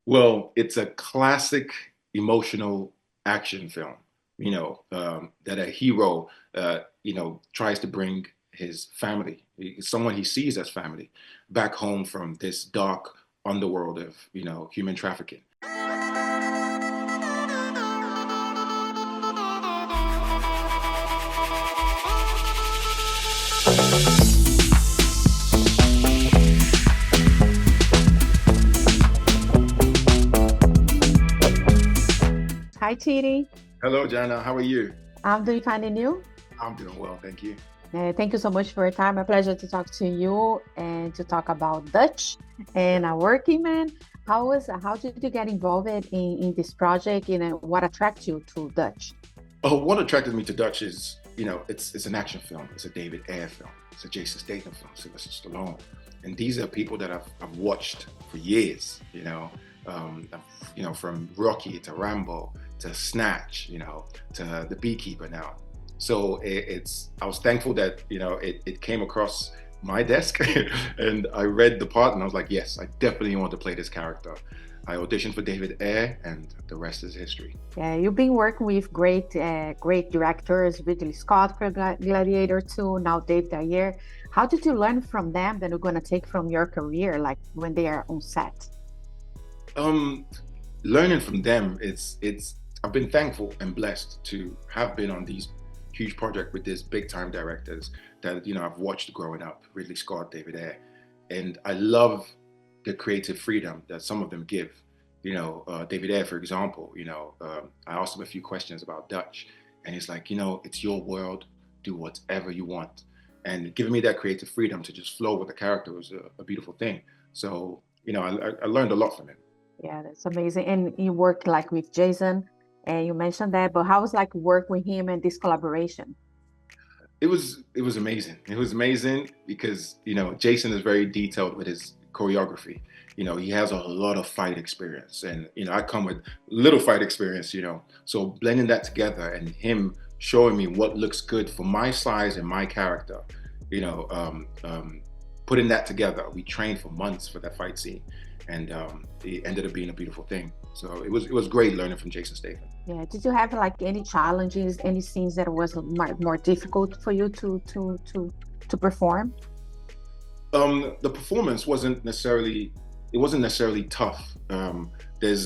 Well, it's a classic emotional action film, that a hero, tries to bring his family, someone he sees as family, back home from this dark underworld of, human trafficking. Hi, Chidi. Hello, Jana. How are you? I'm doing fine, and you? I'm doing well, thank you. Thank you so much for your time. A pleasure to talk to you and to talk about Dutch and a working man. How did you get involved in this project? What attracted you to Dutch? Oh, what attracted me to Dutch is, it's an action film. It's a David Ayer film. It's a Jason Statham film, Sylvester Stallone. And these are people that I've watched for years, from Rocky to Rambo to Snatch, to The Beekeeper now. So I was thankful that, it came across my desk and I read the part and I was like, yes, I definitely want to play this character. I auditioned for David Ayer and the rest is history. Yeah, you've been working with great directors, Ridley Scott for Gladiator 2, now David Ayer. How did you learn from them that you're going to take from your career, like when they are on set? Learning from them, I've been thankful and blessed to have been on these huge projects with these big time directors that, I've watched growing up, Ridley Scott, David Ayer. And I love the creative freedom that some of them give. David Ayer, for example, I asked him a few questions about Dutch and he's like, it's your world, do whatever you want. And giving me that creative freedom to just flow with the character was a beautiful thing. So, I learned a lot from him. Yeah, that's amazing. And you work like with Jason, and you mentioned that, but how was like work with him and this collaboration? It was amazing. It was amazing because, Jason is very detailed with his choreography. He has a lot of fight experience and, I come with little fight experience, so blending that together and him showing me what looks good for my size and my character, putting that together. We trained for months for that fight scene and it ended up being a beautiful thing. So it was great learning from Jason Statham. Yeah. Did you have like any challenges, any scenes that was more difficult for you to perform? The performance wasn't necessarily tough. There's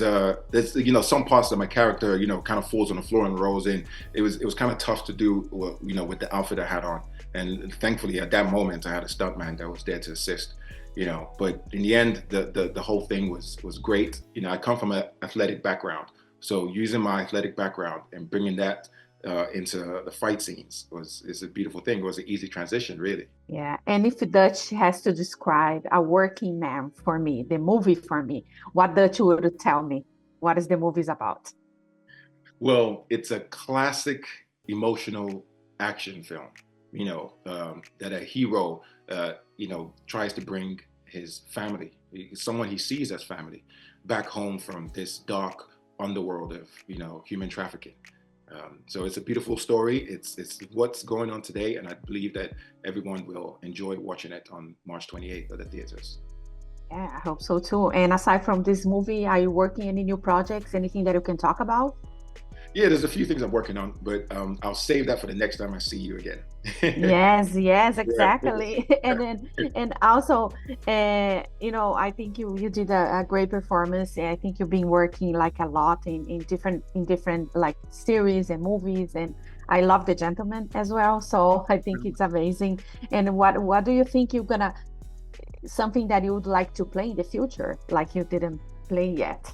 some parts of my character kind of falls on the floor and rolls in. It was kind of tough to do with the outfit I had on, and thankfully at that moment I had a stuntman that was there to assist. But in the end the whole thing was great. I come from an athletic background, so using my athletic background and bringing that into the fight scenes is a beautiful thing. It was an easy transition, really. Yeah. And if Dutch has to describe a working man for me, the movie for me, what Dutch would tell me? What is the movie about? Well, it's a classic emotional action film, that a hero, tries to bring his family, someone he sees as family, back home from this dark underworld of, human trafficking. So it's a beautiful story. It's what's going on today, and I believe that everyone will enjoy watching it on March 28th at the theaters. Yeah, I hope so too. And aside from this movie, are you working any new projects? Anything that you can talk about? Yeah, there's a few things I'm working on, but I'll save that for the next time I see you again. Yes, Yeah. exactly. And also, I think you did a great performance. I think you've been working like a lot in different like series and movies, and I love The Gentleman as well. So I think it's amazing. And what do you think you're gonna something that you would like to play in the future, like you didn't play yet?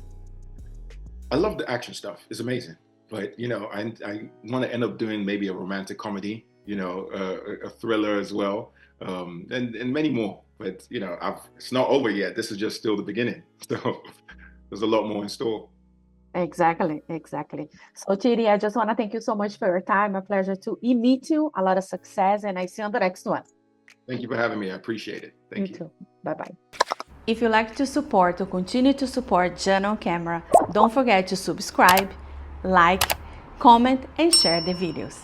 I love the action stuff. It's amazing. But I want to end up doing maybe a romantic comedy, a thriller as well, and many more. But it's not over yet. This is just still the beginning. So there's a lot more in store. Exactly, exactly. So, Chidi, I just want to thank you so much for your time. A pleasure to meet you. A lot of success, and I see you on the next one. Thank you for having me. I appreciate it. You Thank you. too. Bye bye. If you like to continue to support Jana on Camera, don't forget to subscribe, like, comment, and share the videos.